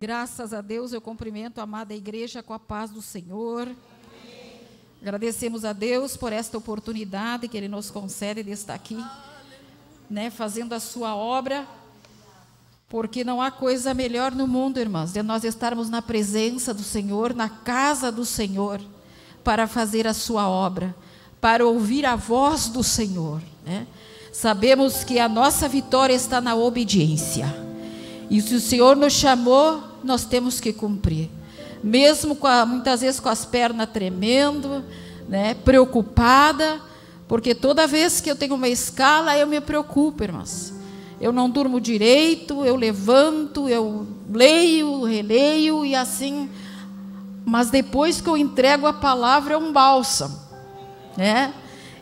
Graças a Deus, eu cumprimento a amada igreja com a paz do Senhor. Agradecemos a Deus por esta oportunidade que Ele nos concede de estar aqui, né, fazendo a sua obra, porque não há coisa melhor no mundo, irmãos, de nós estarmos na presença do Senhor, na casa do Senhor, para fazer a sua obra, para ouvir a voz do Senhor, né? Sabemos que a nossa vitória está na obediência. E se o Senhor nos chamou, nós temos que cumprir. Mesmo muitas vezes com as pernas tremendo, né, preocupada, porque toda vez que eu tenho uma escala, eu me preocupo, irmãos. Eu não durmo direito, eu levanto, eu leio, releio e assim. Mas depois que eu entrego a palavra, é um bálsamo, né?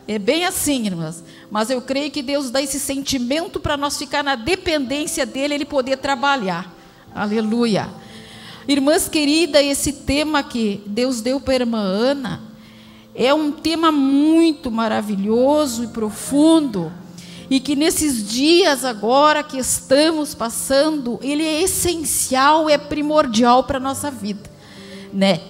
É bem assim, irmãs. Mas eu creio que Deus dá esse sentimento para nós ficar na dependência dEle, Ele poder trabalhar. Aleluia. Irmãs queridas, esse tema que Deus deu para a irmã Ana é um tema muito maravilhoso e profundo, e que nesses dias agora que estamos passando, ele é essencial, é primordial para a nossa vida, né?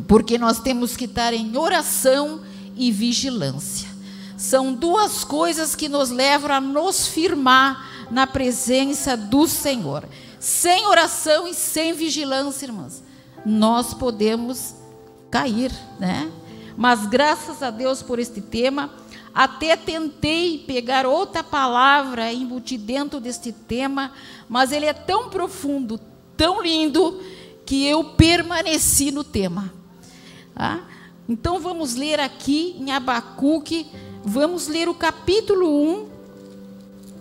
Porque nós temos que estar em oração e vigilância. São duas coisas que nos levam a nos firmar na presença do Senhor. Sem oração e sem vigilância, irmãs, nós podemos cair, né? Mas graças a Deus por este tema, até tentei pegar outra palavra e embutir dentro deste tema, mas ele é tão profundo, tão lindo, que eu permaneci no tema. Tá? Então vamos ler aqui em Abacuque, vamos ler o capítulo 1,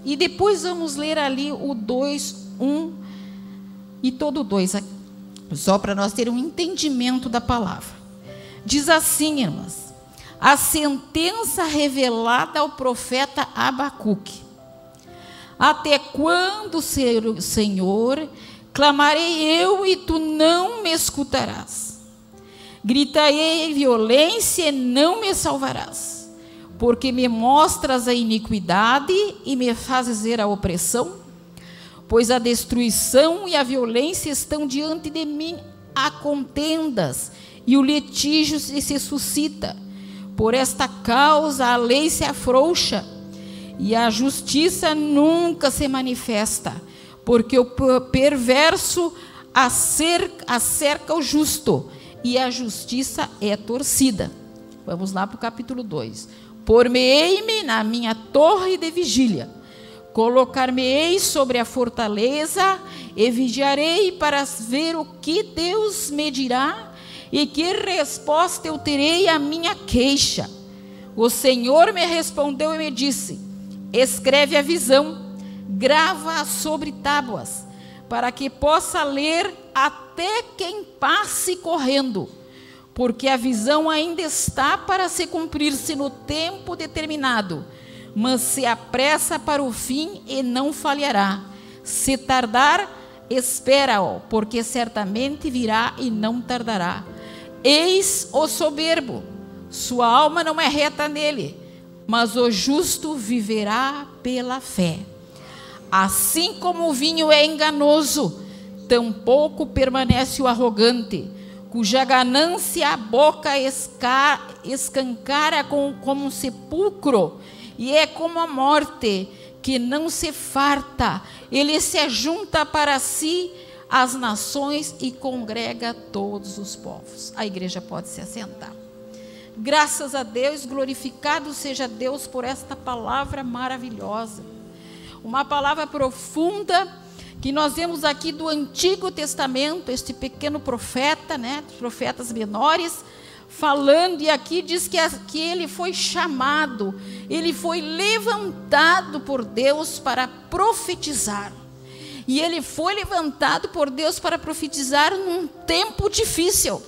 e depois vamos ler ali o 2, 1 e todo o 2, só para nós termos um entendimento da palavra. Diz assim, irmãs: a sentença revelada ao profeta Abacuque. Até quando, Senhor, clamarei eu e tu não me escutarás? Gritarei violência e não me salvarás, porque me mostras a iniquidade e me fazes ver a opressão? Pois a destruição e a violência estão diante de mim, há contendas, e o litígio se suscita. Por esta causa a lei se afrouxa, e a justiça nunca se manifesta, porque o perverso acerca o justo, e a justiça é torcida. Vamos lá para o capítulo 2. Por-me-ei-me na minha torre de vigília, colocar-me-ei sobre a fortaleza, e vigiarei para ver o que Deus me dirá, e que resposta eu terei à minha queixa. O Senhor me respondeu e me disse: escreve a visão, grava-a sobre tábuas, para que possa ler até quem passe correndo, porque a visão ainda está para se cumprir-se no tempo determinado, mas se apressa para o fim e não falhará. Se tardar, espera-o, porque certamente virá e não tardará. Eis o soberbo, sua alma não é reta nele, mas o justo viverá pela fé. Assim como o vinho é enganoso, tampouco permanece o arrogante, cuja ganância a boca escancara como um sepulcro, e é como a morte, que não se farta. Ele se ajunta para si as nações e congrega todos os povos. A igreja pode se assentar. Graças a Deus, glorificado seja Deus por esta palavra maravilhosa. Uma palavra profunda que nós vemos aqui do Antigo Testamento, este pequeno profeta, né, dos profetas menores, falando, e aqui diz que ele foi chamado, ele foi levantado por Deus para profetizar. E ele foi levantado por Deus para profetizar num tempo difícil,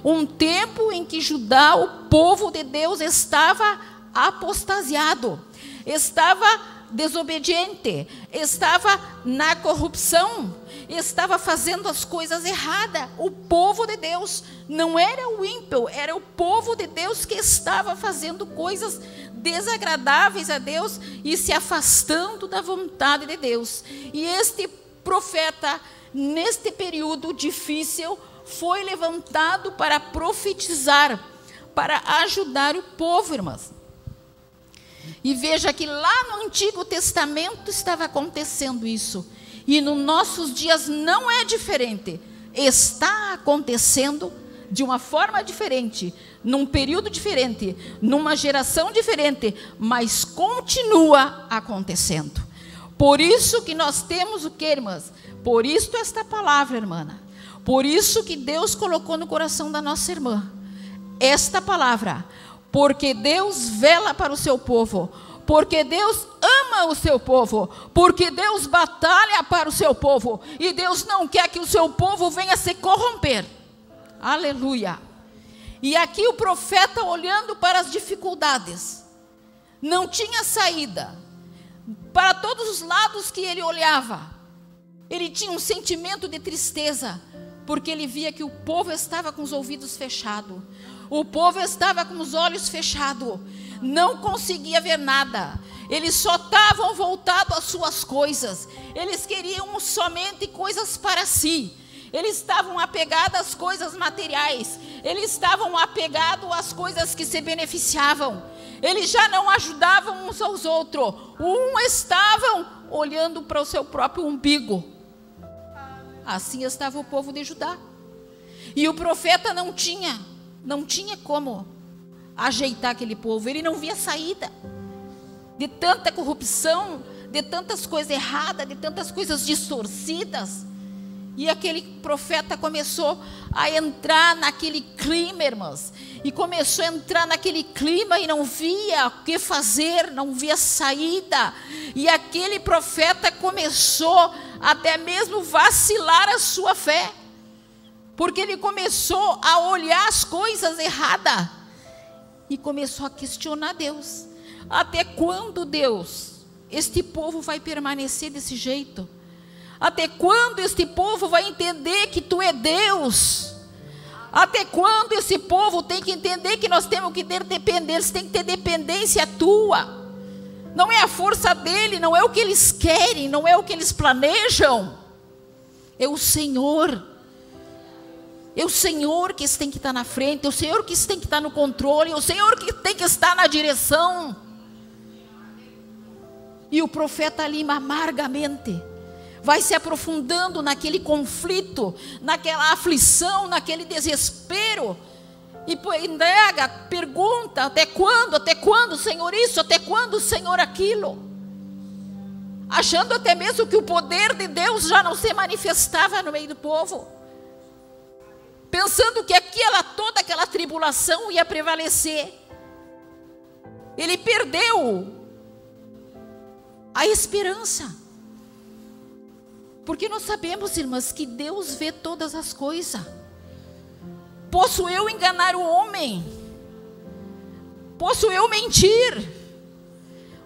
um tempo em que Judá, o povo de Deus, estava apostasiado, estava desobediente, estava na corrupção, estava fazendo as coisas erradas. O povo de Deus não era o ímpio, era o povo de Deus que estava fazendo coisas desagradáveis a Deus e se afastando da vontade de Deus. E este profeta neste período difícil, foi levantado para profetizar, para ajudar o povo, irmãs. E veja que lá no Antigo Testamento estava acontecendo isso. E nos nossos dias não é diferente. Está acontecendo de uma forma diferente, num período diferente, numa geração diferente, mas continua acontecendo. Por isso que nós temos o que, irmãs? Por isso esta palavra, irmã. Por isso que Deus colocou no coração da nossa irmã esta palavra. Porque Deus vela para o seu povo. Porque Deus ama o seu povo. Porque Deus batalha para o seu povo. E Deus não quer que o seu povo venha se corromper. Aleluia. E aqui o profeta, olhando para as dificuldades, não tinha saída. Para todos os lados que ele olhava, ele tinha um sentimento de tristeza, porque ele via que o povo estava com os ouvidos fechados, o povo estava com os olhos fechados, não conseguia ver nada. Eles só estavam voltados às suas coisas. Eles queriam somente coisas para si. Eles estavam apegados às coisas materiais. Eles estavam apegados às coisas que se beneficiavam. Eles já não ajudavam uns aos outros. Estavam olhando para o seu próprio umbigo. Assim estava o povo de Judá. E o profeta não tinha como ajeitar aquele povo. Ele não via saída de tanta corrupção, de tantas coisas erradas, de tantas coisas distorcidas. E aquele profeta começou a entrar naquele clima, irmãs. E começou a entrar naquele clima e não via o que fazer, não via saída. E aquele profeta começou até mesmo vacilar a sua fé. Porque ele começou a olhar as coisas erradas. E começou a questionar Deus. Até quando, Deus, este povo vai permanecer desse jeito? Até quando este povo vai entender que Tu é Deus? Até quando esse povo tem que entender que nós temos que ter dependência, tem que ter dependência Tua? Não é a força dele, não é o que eles querem, não é o que eles planejam. É o Senhor. É o Senhor que tem que estar na frente, é o Senhor que tem que estar no controle, é o Senhor que tem que estar na direção. E o profeta ali amargamente vai se aprofundando naquele conflito, naquela aflição, naquele desespero. E indaga, pergunta, até quando, Senhor, isso? Até quando, Senhor, aquilo? Achando até mesmo que o poder de Deus já não se manifestava no meio do povo. Pensando que toda aquela tribulação ia prevalecer. Ele perdeu a esperança. Porque nós sabemos, irmãs, que Deus vê todas as coisas. Posso eu enganar o homem? Posso eu mentir?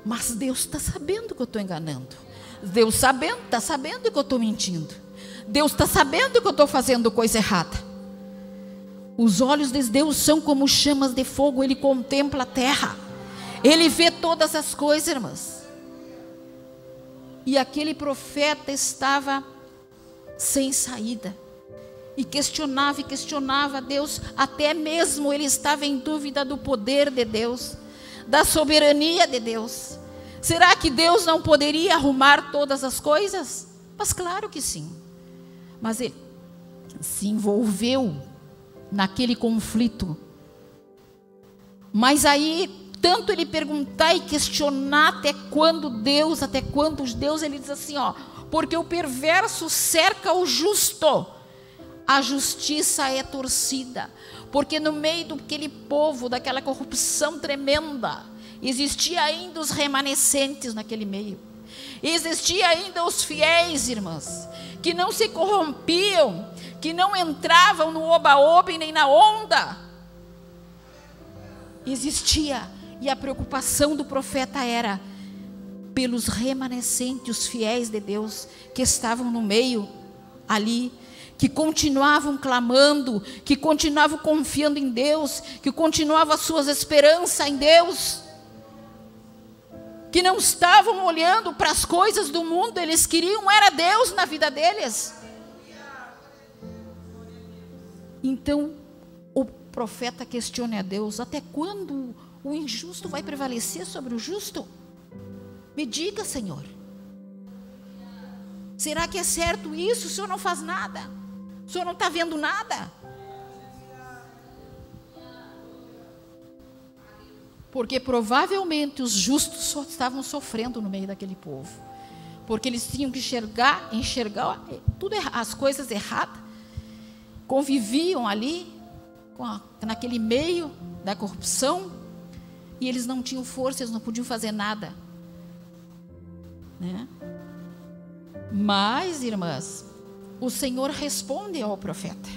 Mas Deus está sabendo que eu estou enganando. Deus está sabendo que eu estou mentindo. Deus está sabendo que eu estou fazendo coisa errada. Os olhos de Deus são como chamas de fogo. Ele contempla a terra. Ele vê todas as coisas, irmãs. E aquele profeta estava sem saída. E questionava a Deus. Até mesmo ele estava em dúvida do poder de Deus, da soberania de Deus. Será que Deus não poderia arrumar todas as coisas? Mas claro que sim. Mas ele se envolveu naquele conflito. Mas aí, tanto ele perguntar e questionar até quando Deus, ele diz assim, porque o perverso cerca o justo, a justiça é torcida. Porque no meio daquele povo, daquela corrupção tremenda, existia ainda os remanescentes naquele meio. Existia ainda os fiéis, irmãs, que não se corrompiam, que não entravam no oba-oba nem na onda. Existia. E a preocupação do profeta era pelos remanescentes, os fiéis de Deus, que estavam no meio ali, que continuavam clamando, que continuavam confiando em Deus, que continuavam as suas esperanças em Deus, que não estavam olhando para as coisas do mundo. Eles queriam era Deus na vida deles. Então o profeta questiona a Deus: até quando o injusto vai prevalecer sobre o justo? Me diga, Senhor. Será que é certo isso? O Senhor não faz nada? O Senhor não está vendo nada? Porque provavelmente os justos só estavam sofrendo no meio daquele povo. Porque eles tinham que enxergar tudo, as coisas erradas. Conviviam ali, naquele meio da corrupção. E eles não tinham força, eles não podiam fazer nada. Né? Mas, irmãs, o Senhor responde ao profeta.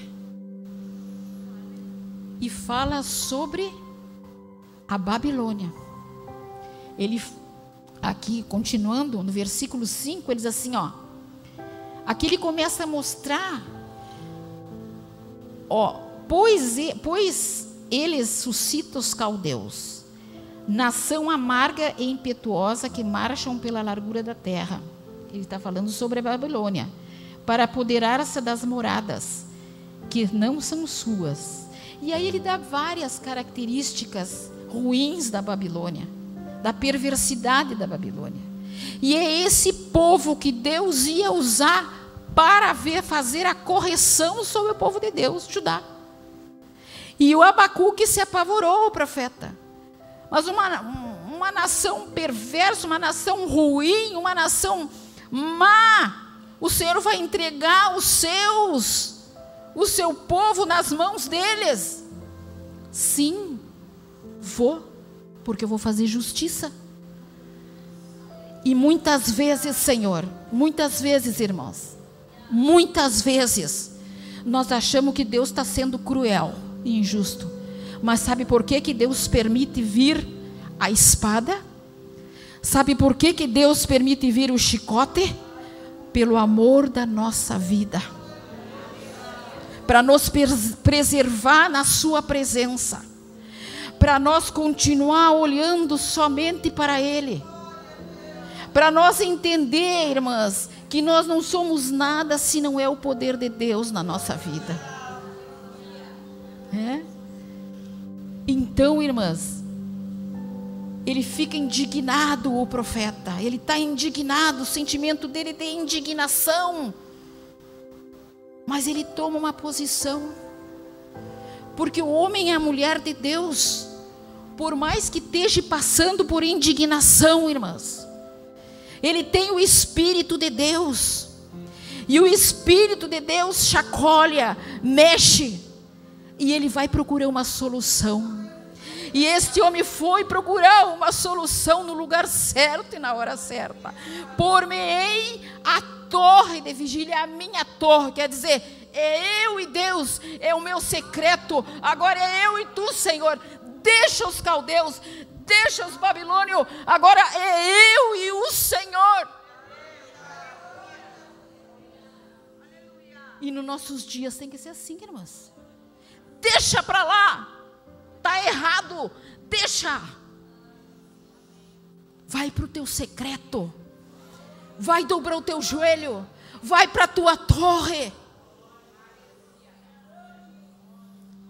E fala sobre a Babilônia. Ele, aqui, continuando, no versículo 5, ele diz assim, aqui ele começa a mostrar, pois eles suscitam os caldeus, nação amarga e impetuosa que marcham pela largura da terra. Ele está falando sobre a Babilônia, para apoderar-se das moradas, que não são suas. E aí ele dá várias características ruins da Babilônia, da perversidade da Babilônia. E é esse povo que Deus ia usar para fazer a correção sobre o povo de Deus, Judá. E o Abacuque se apavorou, o profeta. Mas uma nação perversa, uma nação ruim, uma nação má, o Senhor vai entregar o seu povo nas mãos deles. Sim, porque eu vou fazer justiça. E muitas vezes, Senhor, muitas vezes, irmãos, muitas vezes, nós achamos que Deus está sendo cruel e injusto. Mas sabe por que Deus permite vir a espada? Sabe por que Deus permite vir o chicote? Pelo amor da nossa vida. Para nos preservar na sua presença. Para nós continuar olhando somente para Ele. Para nós entender, irmãs, que nós não somos nada se não é o poder de Deus na nossa vida. Então, irmãs, ele fica indignado, o profeta. Ele está indignado, o sentimento dele é de indignação. Mas ele toma uma posição. Porque o homem e a mulher de Deus, por mais que esteja passando por indignação, irmãs, ele tem o Espírito de Deus. E o Espírito de Deus chacoalha, mexe. E ele vai procurar uma solução. E este homem foi procurar uma solução no lugar certo e na hora certa. Por-me-ei a torre de vigília, a minha torre, quer dizer, é eu e Deus, é o meu secreto. Agora é eu e tu, Senhor. Deixa os caldeus, deixa os babilônios. Agora é eu e o Senhor. E nos nossos dias tem que ser assim, irmãs. Deixa para lá. Está errado, deixa. Vai para o teu secreto. Vai dobrar o teu joelho. Vai para a tua torre.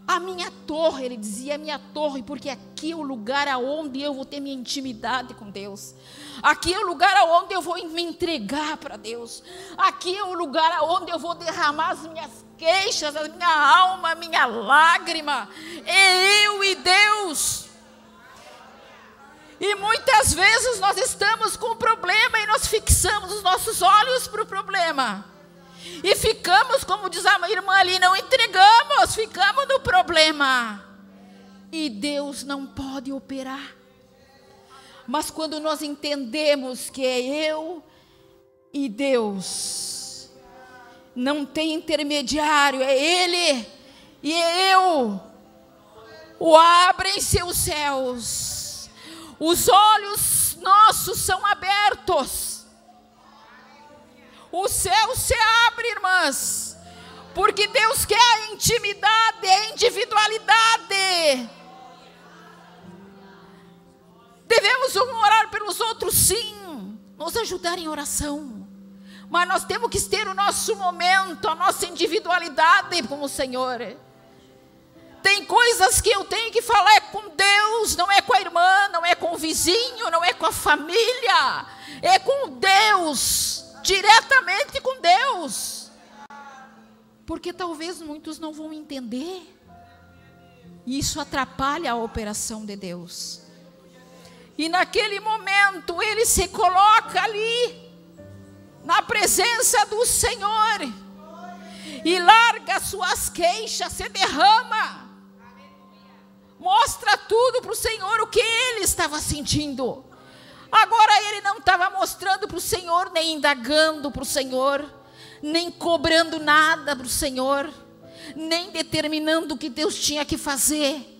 A minha torre, ele dizia, a minha torre, porque aqui é o lugar aonde eu vou ter minha intimidade com Deus. Aqui é o lugar aonde eu vou me entregar para Deus. Aqui é o lugar aonde eu vou derramar as minhas queixas, a minha alma, a minha lágrima. É eu e Deus. E muitas vezes nós estamos com um problema e nós fixamos os nossos olhos para o problema. E ficamos, como diz a irmã ali, não entregamos, ficamos no problema. E Deus não pode operar. Mas quando nós entendemos que é eu e Deus, não tem intermediário, é Ele e é eu. Abrem-se os céus, os olhos nossos são abertos. O céu se abre, irmãs, porque Deus quer a intimidade, a individualidade. Devemos orar pelos outros, sim, nos ajudar em oração. Mas nós temos que ter o nosso momento, a nossa individualidade com o Senhor. Tem coisas que eu tenho que falar com Deus, não é com a irmã, não é com o vizinho, não é com a família, é com Deus, diretamente com Deus. Porque talvez muitos não vão entender. E isso atrapalha a operação de Deus. E naquele momento ele se coloca ali, na presença do Senhor, e larga suas queixas, se derrama, mostra tudo para o Senhor, o que ele estava sentindo. Agora ele não estava mostrando para o Senhor, nem indagando para o Senhor, nem cobrando nada para o Senhor, nem determinando o que Deus tinha que fazer.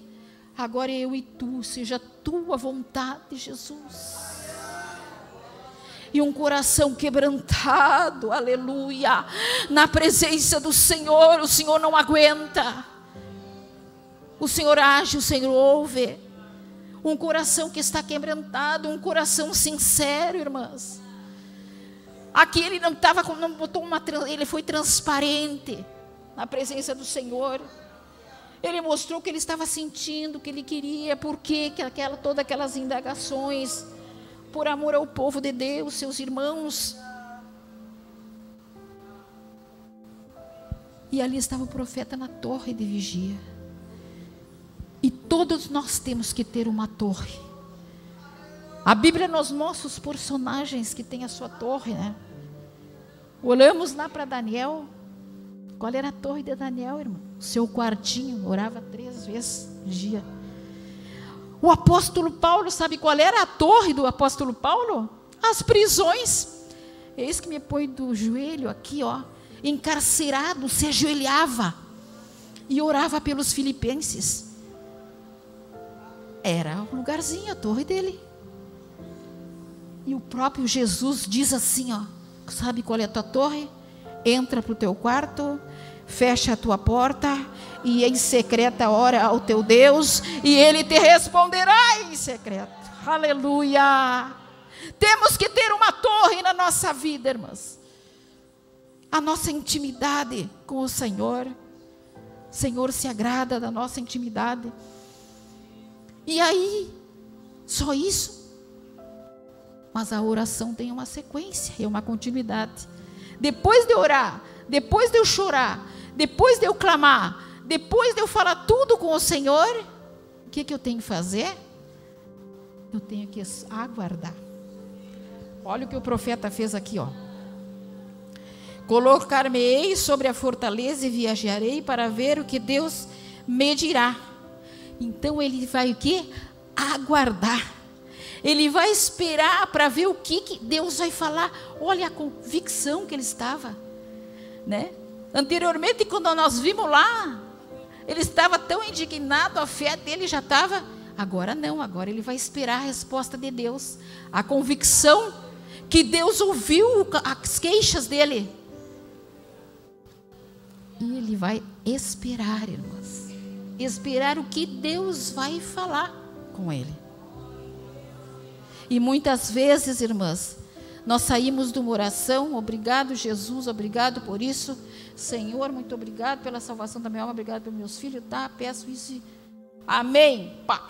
Agora eu e tu, seja a tua vontade, Jesus. E um coração quebrantado, aleluia, na presença do Senhor. O Senhor não aguenta, o Senhor age, o Senhor ouve. Um coração que está quebrantado, um coração sincero, irmãs. Aqui ele não estava, não botou ele foi transparente na presença do Senhor. Ele mostrou o que ele estava sentindo, o que ele queria, por que todas aquelas indagações, por amor ao povo de Deus, seus irmãos. E ali estava o profeta na torre de vigia. E todos nós temos que ter uma torre. A Bíblia nos mostra os personagens que têm a sua torre, né? Olhamos lá para Daniel. Qual era a torre de Daniel, irmão? O seu quartinho, orava 3 vezes por dia. O apóstolo Paulo, sabe qual era a torre do apóstolo Paulo? As prisões. Eis que me põe do joelho aqui, ó, encarcerado, se ajoelhava e orava pelos filipenses. Era o lugarzinho, a torre dele. E o próprio Jesus diz assim, ó, sabe qual é a tua torre? Entra para o teu quarto, fecha a tua porta e em secreta ora ao teu Deus e Ele te responderá em secreto. Aleluia! Temos que ter uma torre na nossa vida, irmãs. A nossa intimidade com o Senhor. O Senhor se agrada da nossa intimidade. E aí, só isso? Mas a oração tem uma sequência, é uma continuidade. Depois de orar, depois de eu chorar, depois de eu clamar, depois de eu falar tudo com o Senhor, o que eu tenho que fazer? Eu tenho que aguardar. Olha o que o profeta fez aqui, ó. Colocar-me-ei sobre a fortaleza e viajarei para ver o que Deus me dirá. Então ele vai o quê? Aguardar. Ele vai esperar para ver o que Deus vai falar. Olha a convicção que ele estava, né? Anteriormente, quando nós vimos lá, ele estava tão indignado, a fé dele já estava. Agora não, agora ele vai esperar a resposta de Deus. A convicção que Deus ouviu as queixas dele. E ele vai esperar, irmãs. Esperar o que Deus vai falar com ele. E muitas vezes, irmãs, nós saímos de uma oração, obrigado Jesus, obrigado por isso, Senhor, muito obrigado pela salvação da minha alma, obrigado pelos meus filhos, tá, peço isso, amém, pá.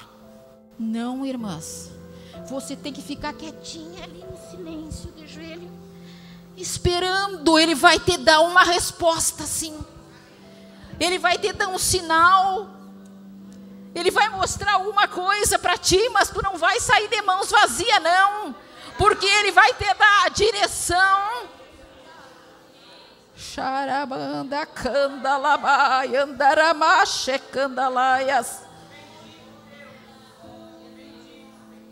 Não, irmãs, você tem que ficar quietinha ali no silêncio, de joelho, esperando. Ele vai te dar uma resposta, sim, ele vai te dar um sinal. Ele vai mostrar alguma coisa para ti, mas tu não vai sair de mãos vazias, não. Porque Ele vai te dar a direção. Xarabanda candalabai, andaramache candalaias.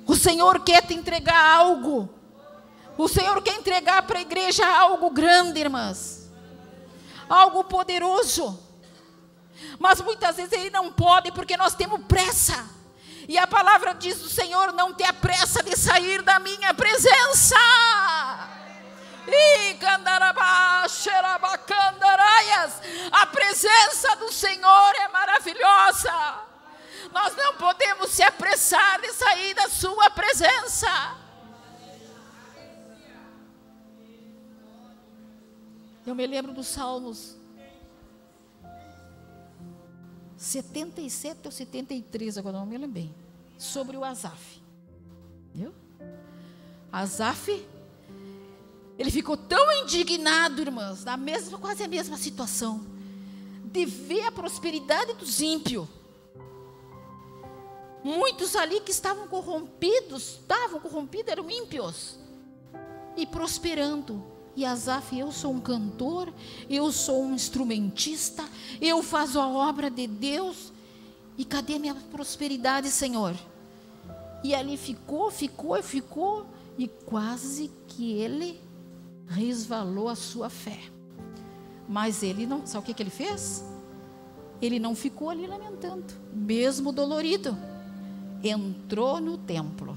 O Senhor quer te entregar algo. O Senhor quer entregar para a igreja algo grande, irmãs. Algo poderoso. Mas muitas vezes Ele não pode, porque nós temos pressa. E a palavra diz do Senhor: não te apressa de sair da minha presença. A presença do Senhor é maravilhosa. Nós não podemos se apressar de sair da sua presença. Eu me lembro dos Salmos 77 ou 73, agora não me lembro bem, sobre o Asaf. Viu? Asaf, ele ficou tão indignado, irmãs, quase a mesma situação, de ver a prosperidade dos ímpios. Muitos ali que estavam corrompidos, eram ímpios, e prosperando. E Asaf, eu sou um cantor, eu sou um instrumentista, eu faço a obra de Deus, e cadê minha prosperidade, Senhor? E ali ficou, e quase que ele resvalou a sua fé. Mas ele não, sabe o que ele fez? Ele não ficou ali lamentando, mesmo dolorido. Entrou no templo,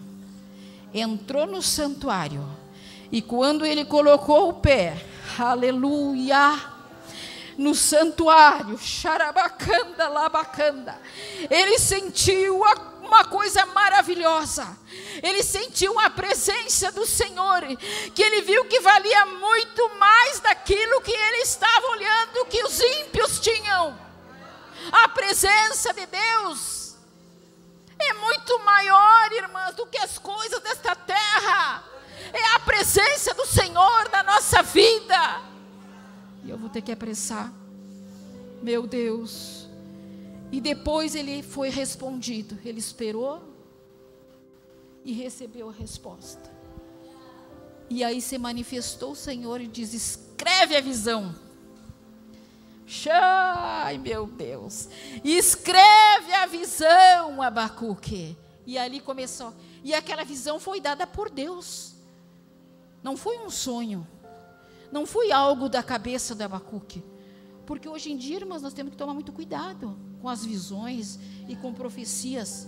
entrou no santuário, e quando ele colocou o pé, aleluia, no santuário, xarabacanda, labacanda, ele sentiu uma coisa maravilhosa. Ele sentiu a presença do Senhor, que ele viu que valia muito mais daquilo que ele estava olhando, que os ímpios tinham. A presença de Deus é muito maior, irmãs, do que as coisas desta terra. É a presença do Senhor na nossa vida. E eu vou ter que apressar, meu Deus. E depois ele foi respondido. Ele esperou e recebeu a resposta. E aí se manifestou o Senhor e diz: escreve a visão. Ai, meu Deus, escreve a visão, Abacuque. E ali começou. E aquela visão foi dada por Deus. Não foi um sonho, não foi algo da cabeça de Abacuque. Porque hoje em dia, irmãs, nós temos que tomar muito cuidado com as visões e com profecias.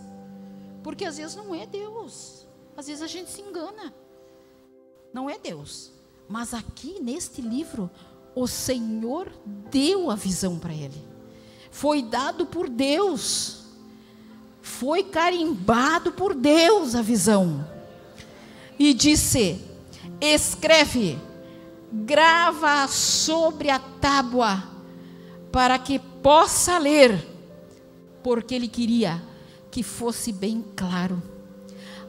Porque às vezes não é Deus, às vezes a gente se engana. Não é Deus. Mas aqui neste livro, o Senhor deu a visão para ele. Foi dado por Deus. Foi carimbado por Deus a visão. E disse: escreve, grava sobre a tábua, para que possa ler, porque ele queria que fosse bem claro,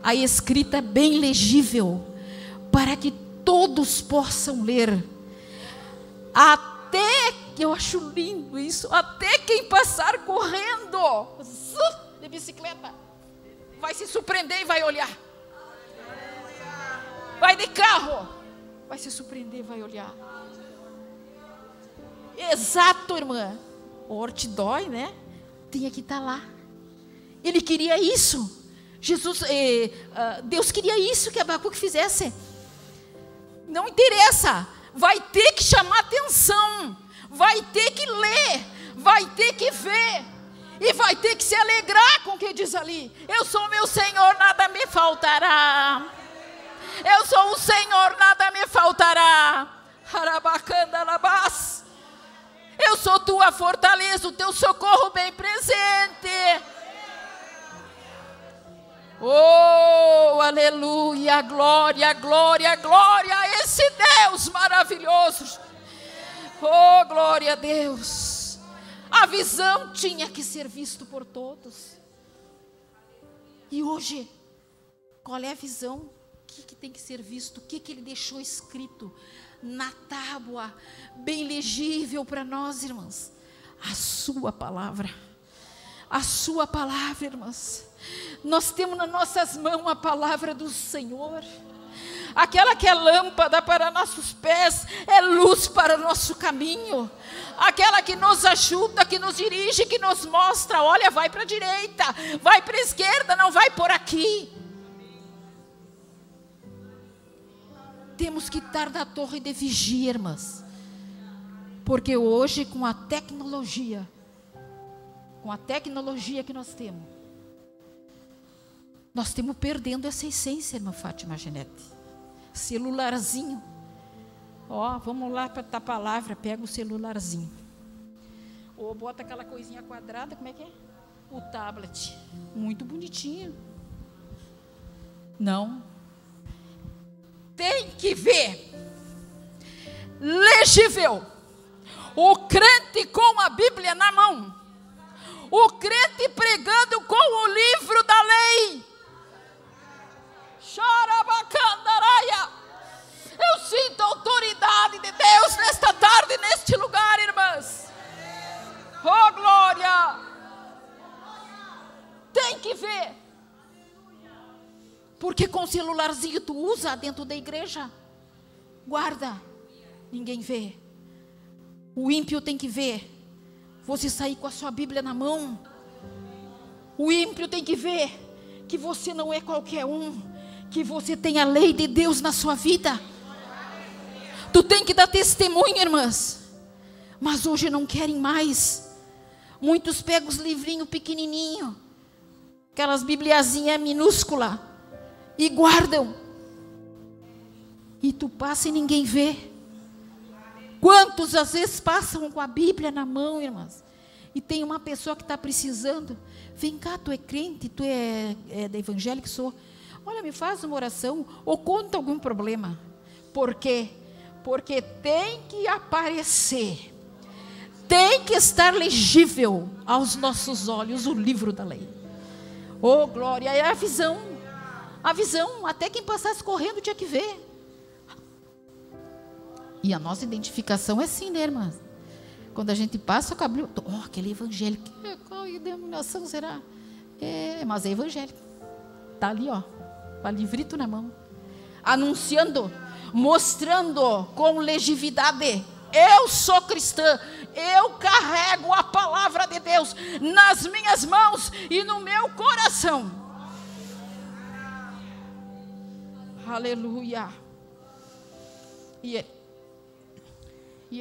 a escrita bem legível, para que todos possam ler, até, eu acho lindo isso, até quem passar correndo de bicicleta vai se surpreender e vai olhar. Vai de carro, vai se surpreender, vai olhar. Exato, irmã. O ortidói, né? Tinha que estar lá. Ele queria isso. Deus queria isso que Abacuque fizesse. Não interessa. Vai ter que chamar atenção. Vai ter que ler. Vai ter que ver. E vai ter que se alegrar com o que diz ali. Eu sou o meu Senhor, nada me faltará. Eu sou o Senhor, nada me faltará. Harabacanda labás. Eu sou tua fortaleza, o teu socorro bem presente. Oh, aleluia, glória, glória, glória a esse Deus maravilhoso. Oh, glória a Deus. A visão tinha que ser vista por todos. E hoje, qual é a visão? O que tem que ser visto? O que ele deixou escrito na tábua, bem legível para nós, irmãs? A sua palavra. A sua palavra, irmãs. Nós temos nas nossas mãos a palavra do Senhor. Aquela que é lâmpada para nossos pés, é luz para o nosso caminho. Aquela que nos ajuda, que nos dirige, que nos mostra: olha, vai para a direita, vai para a esquerda, não vai por aqui. Temos que estar na torre de vigia, irmãs. Porque hoje, com a tecnologia que nós estamos perdendo essa essência, irmã Fátima Genete. Celularzinho. Ó, vamos lá para a palavra, pega o celularzinho. Ou bota aquela coisinha quadrada, como é que é? O tablet. Muito bonitinho. Não. Tem que ver. Legível. O crente com a Bíblia na mão. O crente pregando com o livro da lei. Xarabacandaraia. Eu sinto a autoridade de Deus nesta tarde, neste lugar, irmãs. Oh, glória. Tem que ver. Porque com o celularzinho tu usa dentro da igreja. Guarda. Ninguém vê. O ímpio tem que ver. Você sair com a sua Bíblia na mão. O ímpio tem que ver que você não é qualquer um, que você tem a lei de Deus na sua vida. Tu tem que dar testemunho, irmãs. Mas hoje não querem mais. Muitos pegam os livrinhos pequenininhos, aquelas bibliazinhas minúsculas, e guardam. E tu passa e ninguém vê. Quantos às vezes passam com a Bíblia na mão, irmãs, e tem uma pessoa que está precisando. Vem cá, tu é crente, tu é da evangélica, sou. Olha, me faz uma oração, ou conta algum problema. Por quê? Porque tem que aparecer, tem que estar legível aos nossos olhos o livro da lei. Oh, glória, é a visão, até quem passasse correndo tinha que ver. E a nossa identificação é assim, né, irmã? Quando a gente passa com a Bíblia, aquele evangélico, qual denominação será? Mas é evangélico. Está ali, com o livrito na mão, anunciando, mostrando com legibilidade: eu sou cristã, eu carrego a palavra de Deus nas minhas mãos e no meu coração. Aleluia. E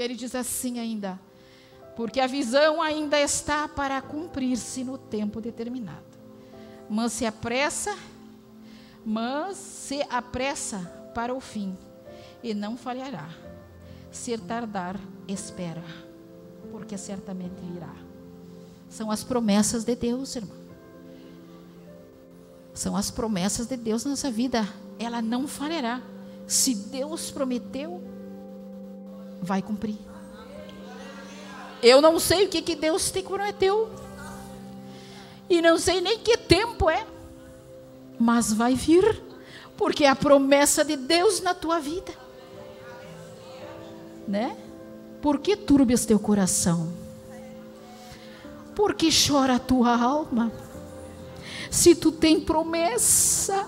ele diz assim ainda: porque a visão ainda está para cumprir-se no tempo determinado. Mas se apressa para o fim, e não falhará. Se tardar, espera, porque certamente virá. São as promessas de Deus, irmão. São as promessas de Deus na nossa vida. Ela não falhará. Se Deus prometeu, vai cumprir. Eu não sei o que Deus te prometeu, e não sei nem que tempo é, mas vai vir, porque é a promessa de Deus na tua vida, né? Por que turbas teu coração? Por que chora a tua alma? Se tu tem promessa,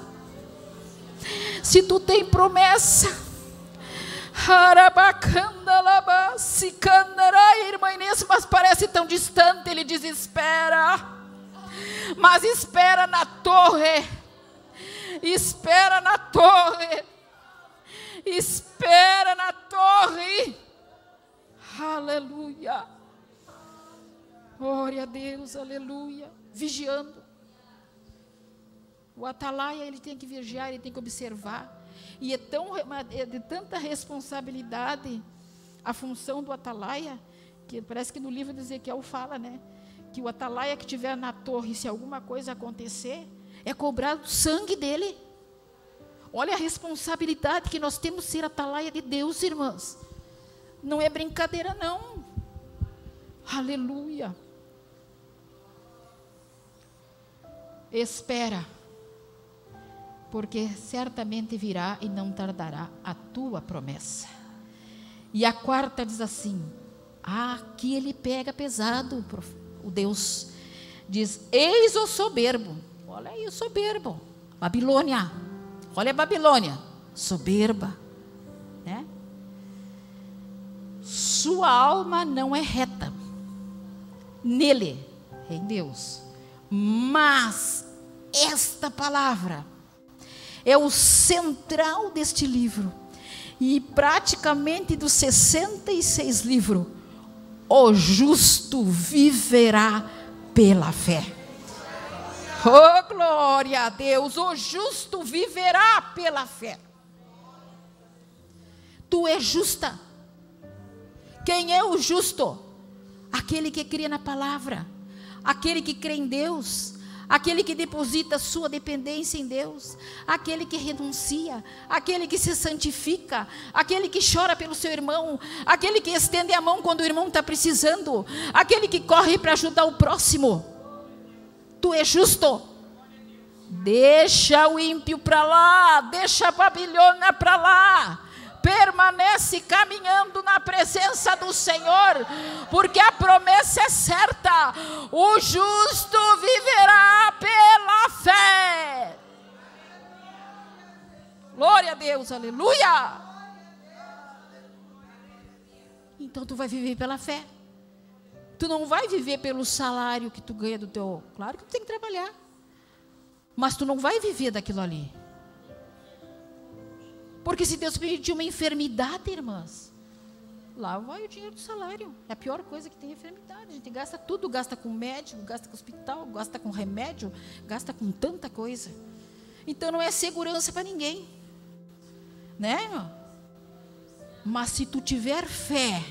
irmã Inês, mas parece tão distante. Ele diz: espera, mas espera na torre, espera na torre, espera na torre. Aleluia, glória a Deus, aleluia. Vigiando. O atalaia, ele tem que vigiar, ele tem que observar. E é de tanta responsabilidade a função do atalaia, que parece que no livro de Ezequiel fala, né? Que o atalaia que estiver na torre, se alguma coisa acontecer, é cobrado o sangue dele. Olha a responsabilidade que nós temos de ser atalaia de Deus, irmãs. Não é brincadeira, não. Aleluia. Espera, porque certamente virá e não tardará a tua promessa. E a quarta diz assim: aqui ele pega pesado, o Deus diz: eis o soberbo. Olha aí o soberbo, Babilônia. Olha a Babilônia, soberba, né? Sua alma não é reta nele, em Deus, mas esta palavra é o central deste livro. E praticamente dos 66 livros, o justo viverá pela fé. Oh, glória a Deus, o justo viverá pela fé. Tu és justa. Quem é o justo? Aquele que crê na palavra, aquele que crê em Deus, aquele que deposita a sua dependência em Deus, aquele que renuncia, aquele que se santifica, aquele que chora pelo seu irmão, aquele que estende a mão quando o irmão está precisando, aquele que corre para ajudar o próximo. Tu és justo. Deixa o ímpio para lá, deixa a Babilônia para lá. Permanece caminhando na presença do Senhor, porque a promessa é certa: o justo viverá pela fé. Glória a Deus, aleluia. Então tu vai viver pela fé. Tu não vai viver pelo salário que tu ganha do teu... Claro que tu tem que trabalhar, mas tu não vai viver daquilo ali. Porque se Deus permitir uma enfermidade, irmãs, lá vai o dinheiro do salário. É a pior coisa que tem, enfermidade. A gente gasta tudo, gasta com médico, gasta com hospital, gasta com remédio, gasta com tanta coisa. Então não é segurança para ninguém, né, irmão? Mas se tu tiver fé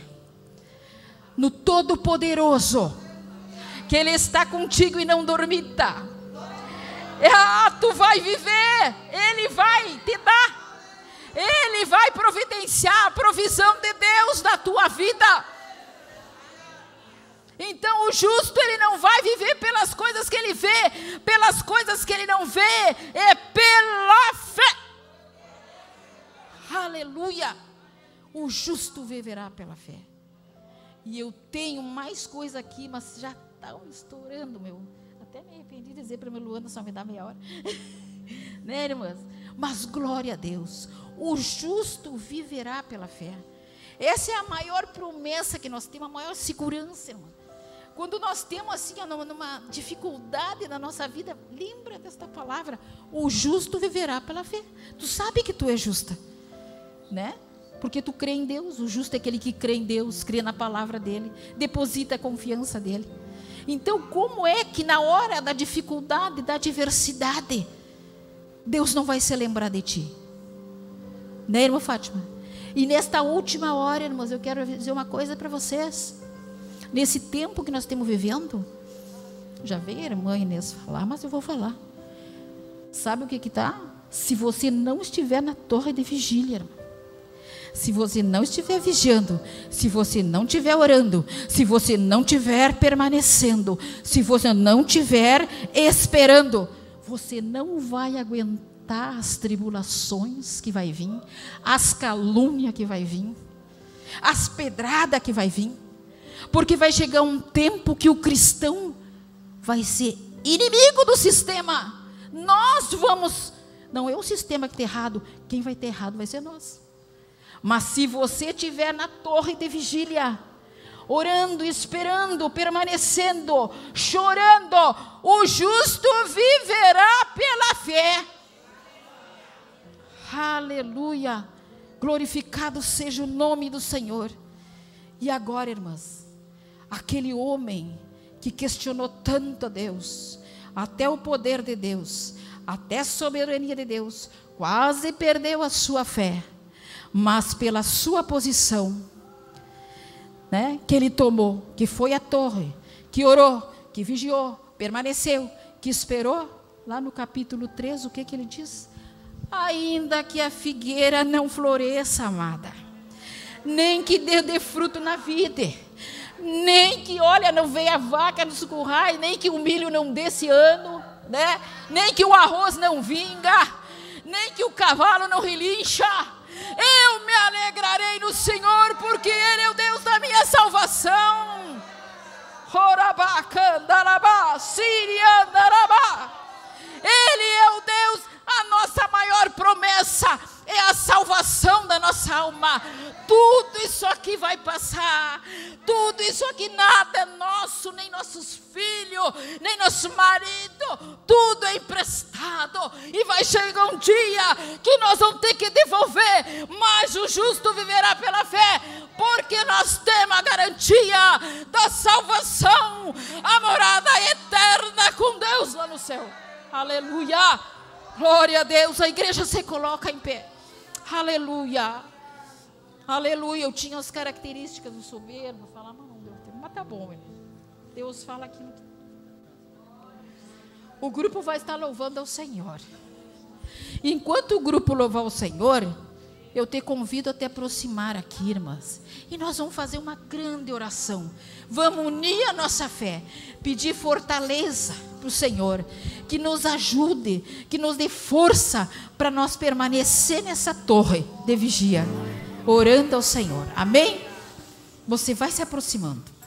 no Todo-Poderoso, que Ele está contigo e não dormita, tu vai viver, Ele vai te dar. Ele vai providenciar a provisão de Deus na tua vida. Então o justo, ele não vai viver pelas coisas que ele vê, pelas coisas que ele não vê, é pela fé. Aleluia. O justo viverá pela fé. E eu tenho mais coisa aqui, mas já estão estourando, meu. Até me arrependi de dizer para meu Luana, só me dá meia hora. Né, irmãs? Mas glória a Deus, o justo viverá pela fé. Essa é a maior promessa que nós temos, a maior segurança, irmã. Quando nós temos assim, numa dificuldade na nossa vida, lembra desta palavra: o justo viverá pela fé. Tu sabe que tu é justa, né? Porque tu crê em Deus. O justo é aquele que crê em Deus, crê na palavra dele, deposita a confiança dele. Então, como é que na hora da dificuldade, da adversidade, Deus não vai se lembrar de ti? Né, irmã Fátima? E nesta última hora, irmãos, eu quero dizer uma coisa para vocês. Nesse tempo que nós estamos vivendo, já veio a irmã Inês falar, mas eu vou falar. Sabe o que está? Se você não estiver na torre de vigília, irmã, se você não estiver vigiando, se você não estiver orando, se você não estiver permanecendo, se você não estiver esperando, você não vai aguentar as tribulações que vai vir, as calúnias que vai vir, as pedradas que vai vir, porque vai chegar um tempo que o cristão vai ser inimigo do sistema. Nós vamos, não é o sistema que está errado, quem vai ter errado vai ser nós. Mas se você estiver na torre de vigília, orando, esperando, permanecendo, chorando, o justo viverá pela fé. Aleluia. Glorificado seja o nome do Senhor. E agora, irmãs, aquele homem que questionou tanto a Deus, até o poder de Deus, até a soberania de Deus, quase perdeu a sua fé, mas pela sua posição, né, que ele tomou, que foi à torre, que orou, que vigiou, permaneceu, que esperou, lá no capítulo 3, o que ele diz? Ainda que a figueira não floresça, amada, nem que dê fruto na vida, nem que, olha, não veio a vaca nos currais, nem que o milho não dê esse ano, né? Nem que o arroz não vinga, nem que o cavalo não relincha, eu me alegrarei no Senhor, porque Ele é o Deus da minha salvação. Ele é o Deus, a nossa maior promessa é a salvação da nossa alma. Tudo isso aqui vai passar, tudo isso aqui, nada é nosso, nem nossos filhos, nem nosso marido, tudo é emprestado, e vai chegar um dia que nós vamos ter que devolver, mas o justo viverá pela fé, porque nós temos a garantia da salvação, a morada eterna com Deus lá no céu. Aleluia, glória a Deus. A igreja se coloca em pé. Aleluia, aleluia. Eu tinha as características do soberbo, falar, mas não deu tempo, mas tá bom, irmão. Deus fala aquilo. o grupo vai estar louvando ao Senhor. Enquanto o grupo louvar o Senhor, eu te convido a te aproximar aqui, irmãs. E nós vamos fazer uma grande oração. Vamos unir a nossa fé, pedir fortaleza para o Senhor, que nos ajude, que nos dê força para nós permanecer nessa torre de vigia, orando ao Senhor. Amém? Você vai se aproximando.